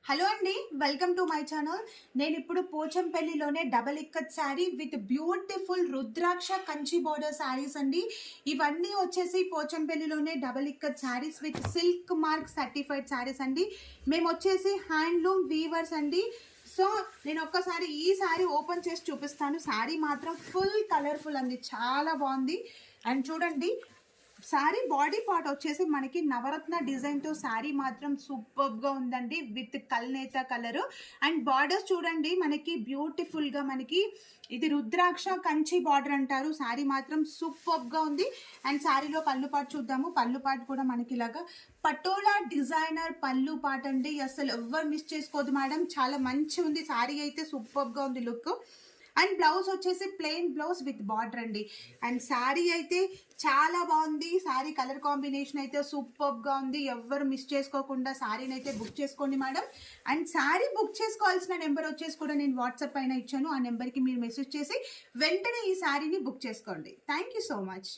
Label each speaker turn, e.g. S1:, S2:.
S1: Hello అండి, welcome to my channel. నేను ఇప్పుడు పోచంపల్లిలోనే double ikat sari with beautiful Rudraksha Kanchi border saris అండి. ఇవన్నీ వచ్చేసి పోచంపల్లిలోనే double ikat saris with silk mark certified saris అండి. మేము వచ్చేసి హ్యాండ్లూమ్ వీవర్స్ అండి. సో నేను ఒక్కసారి ఈ శారీ ఓపెన్ చేసి చూపిస్తాను. శారీ మాత్రం ఫుల్ కలర్ఫుల్ అండి, చాలా బాగుంది. అండ్ చూడండి, శారీ బాడీ పార్ట్ వచ్చేసి మనకి నవరత్న డిజైన్తో శారీ మాత్రం సూపర్గా ఉందండి విత్ కల్నేత కలరు. అండ్ బార్డర్స్ చూడండి, మనకి బ్యూటిఫుల్గా మనకి ఇది రుద్రాక్ష కంచి బార్డర్ అంటారు. శారీ మాత్రం సూపర్గా ఉంది. అండ్ శారీలో పళ్ళు పాటు చూద్దాము. పళ్ళు పాటు కూడా మనకి ఇలాగా పటోలా డిజైనర్ పళ్ళు పాట అండి. అసలు ఎవ్వరు మిస్ చేసుకోవద్దు మేడం, చాలా మంచి ఉంది. శారీ అయితే సూపర్గా ఉంది లుక్. అండ్ బ్లౌజ్ వచ్చేసి ప్లెయిన్ బ్లౌజ్ విత్ బార్డర్ అండి. అండ్ శారీ అయితే చాలా బాగుంది. శారీ కలర్ కాంబినేషన్ అయితే సూపర్గా ఉంది. ఎవ్వరు మిస్ చేసుకోకుండా శారీని అయితే బుక్ చేసుకోండి మేడం. అండ్ శారీ బుక్ చేసుకోవాల్సిన నెంబర్ వచ్చేసి కూడా నేను వాట్సాప్ పైన ఇచ్చాను. ఆ నెంబర్కి మీరు మెసేజ్ చేసి వెంటనే ఈ శారీని బుక్ చేసుకోండి. Thank you so much.